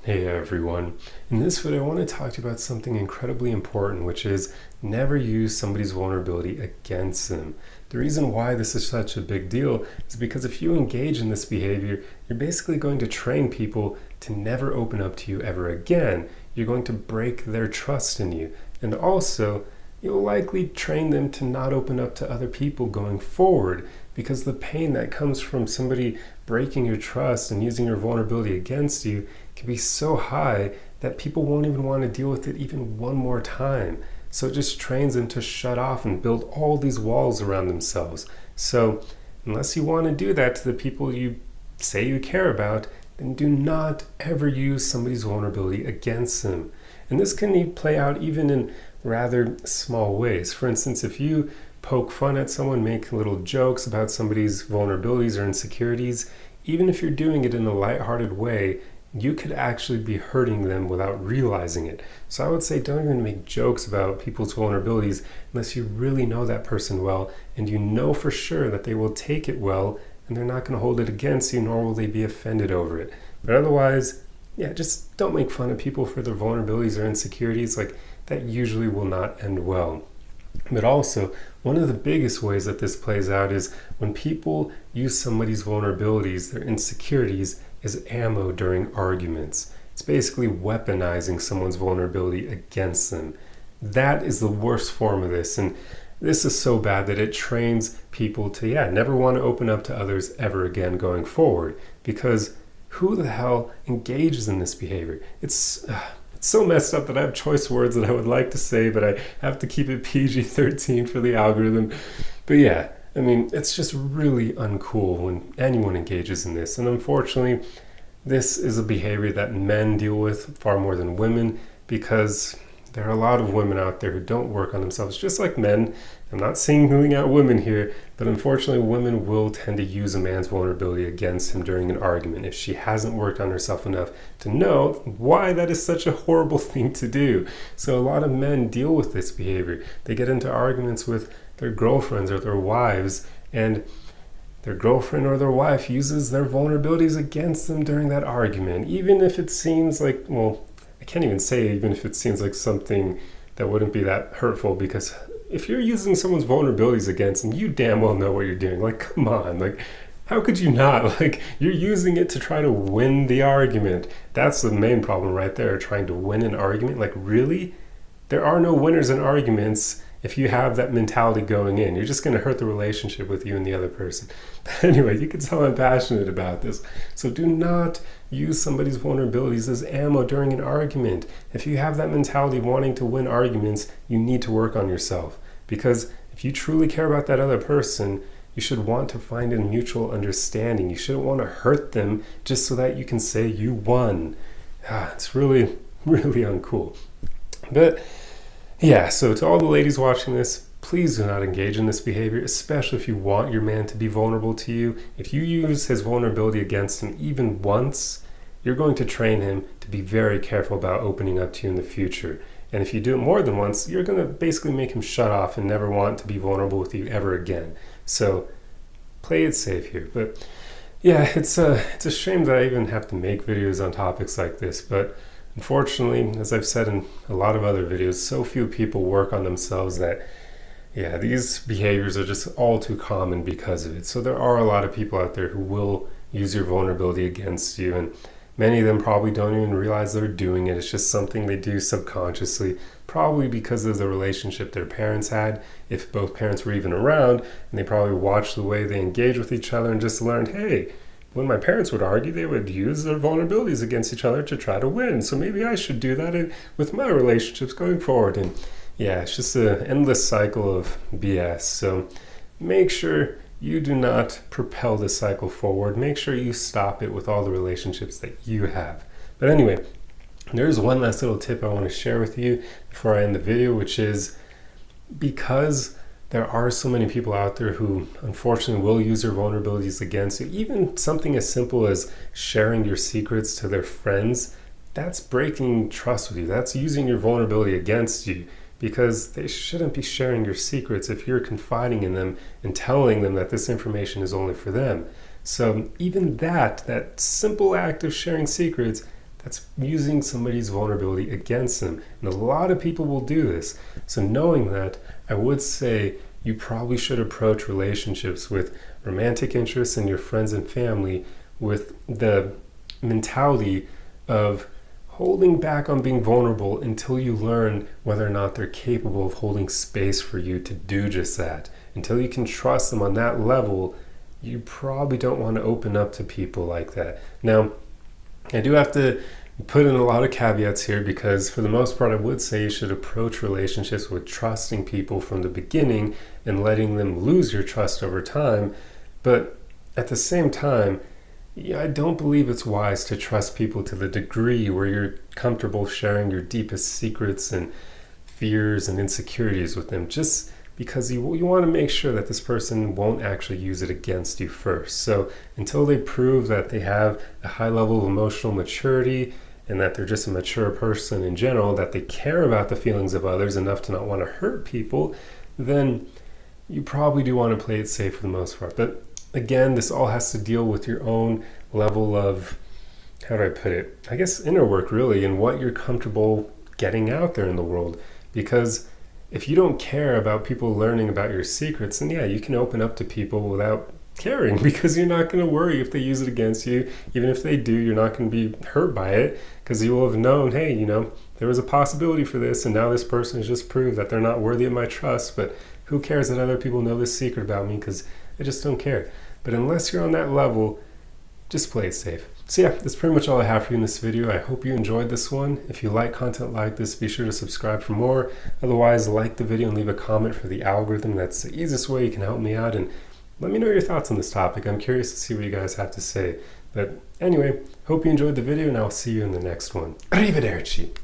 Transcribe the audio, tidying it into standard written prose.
Hey everyone. In this video, I want to talk to you about something incredibly important, which is never use somebody's vulnerability against them. The reason why this is such a big deal is because if you engage in this behavior, you're basically going to train people to never open up to you ever again. You're going to break their trust in you. And also, you'll likely train them to not open up to other people going forward, because the pain that comes from somebody breaking your trust and using your vulnerability against you can be so high that people won't even want to deal with it even one more time. So it just trains them to shut off and build all these walls around themselves. So unless you want to do that to the people you say you care about, then do not ever use somebody's vulnerability against them. And this can play out even in rather small ways. For instance, if you poke fun at someone, make little jokes about somebody's vulnerabilities or insecurities, even if you're doing it in a lighthearted way, you could actually be hurting them without realizing it. So I would say don't even make jokes about people's vulnerabilities unless you really know that person well and you know for sure that they will take it well and they're not going to hold it against you, nor will they be offended over it. But otherwise, just don't make fun of people for their vulnerabilities or insecurities. Like, that usually will not end well. But also, one of the biggest ways that this plays out is when people use somebody's vulnerabilities, their insecurities, as ammo during arguments. It's basically weaponizing someone's vulnerability against them. That is the worst form of this, and this is so bad that it trains people to never want to open up to others ever again going forward, because who the hell engages in this behavior? It's so messed up that I have choice words that I would like to say, but I have to keep it PG-13 for the algorithm. But it's just really uncool when anyone engages in this. And unfortunately, this is a behavior that men deal with far more than women, because there are a lot of women out there who don't work on themselves, just like men. I'm not singling out women here, but unfortunately, women will tend to use a man's vulnerability against him during an argument if she hasn't worked on herself enough to know why that is such a horrible thing to do. So a lot of men deal with this behavior. They get into arguments with their girlfriends or their wives, and their girlfriend or their wife uses their vulnerabilities against them during that argument, even if it seems like, I can't even say even if it seems like something that wouldn't be that hurtful, because if you're using someone's vulnerabilities against them, you damn well know what you're doing. Like, come on, like, how could you not? Like, you're using it to try to win the argument. That's the main problem right there, trying to win an argument. Like, really? There are no winners in arguments if you have that mentality going in. You're just going to hurt the relationship with you and the other person. Anyway, you can tell I'm passionate about this. So do not use somebody's vulnerabilities as ammo during an argument. If you have that mentality of wanting to win arguments, you need to work on yourself. Because if you truly care about that other person, you should want to find a mutual understanding. You shouldn't want to hurt them just so that you can say you won. It's really, really uncool. But so to all the ladies watching this, please do not engage in this behavior, especially if you want your man to be vulnerable to you. If you use his vulnerability against him even once, you're going to train him to be very careful about opening up to you in the future. And if you do it more than once, you're going to basically make him shut off and never want to be vulnerable with you ever again. So play it safe here. But it's a shame that I even have to make videos on topics like this, but unfortunately, as I've said in a lot of other videos, so few people work on themselves that these behaviors are just all too common because of it. So there are a lot of people out there who will use your vulnerability against you, and many of them probably don't even realize they're doing it. It's just something they do subconsciously, probably because of the relationship their parents had, if both parents were even around, and they probably watched the way they engage with each other and just learned, hey, when my parents would argue, they would use their vulnerabilities against each other to try to win. So maybe I should do that with my relationships going forward. And it's just an endless cycle of BS. So make sure you do not propel this cycle forward. Make sure you stop it with all the relationships that you have. But anyway, there's one last little tip I want to share with you before I end the video, which is, because there are so many people out there who unfortunately will use their vulnerabilities against you. Even something as simple as sharing your secrets to their friends, that's breaking trust with you. That's using your vulnerability against you, because they shouldn't be sharing your secrets if you're confiding in them and telling them that this information is only for them. So even that simple act of sharing secrets, That's using somebody's vulnerability against them. And a lot of people will do this. So knowing that, I would say you probably should approach relationships with romantic interests and your friends and family with the mentality of holding back on being vulnerable until you learn whether or not they're capable of holding space for you to do just that. Until you can trust them on that level, you probably don't want to open up to people like that. Now, I do have to put in a lot of caveats here because for the most part I would say you should approach relationships with trusting people from the beginning and letting them lose your trust over time. But at the same time, I don't believe it's wise to trust people to the degree where you're comfortable sharing your deepest secrets and fears and insecurities with them, just because you want to make sure that this person won't actually use it against you first. So until they prove that they have a high level of emotional maturity and that they're just a mature person in general, that they care about the feelings of others enough to not want to hurt people, then you probably do want to play it safe for the most part. But again, this all has to deal with your own level of, how do I put it? I guess inner work really, and what you're comfortable getting out there in the world. Because if you don't care about people learning about your secrets, then yeah, you can open up to people without caring because you're not going to worry if they use it against you. Even if they do, you're not going to be hurt by it because you will have known, hey, there was a possibility for this and now this person has just proved that they're not worthy of my trust. But who cares that other people know this secret about me because I just don't care. But unless you're on that level, just play it safe. So yeah, that's pretty much all I have for you in this video. I hope you enjoyed this one. If you like content like this, be sure to subscribe for more. Otherwise, like the video and leave a comment for the algorithm. That's the easiest way you can help me out. And let me know your thoughts on this topic. I'm curious to see what you guys have to say. But anyway, hope you enjoyed the video and I'll see you in the next one. Arrivederci.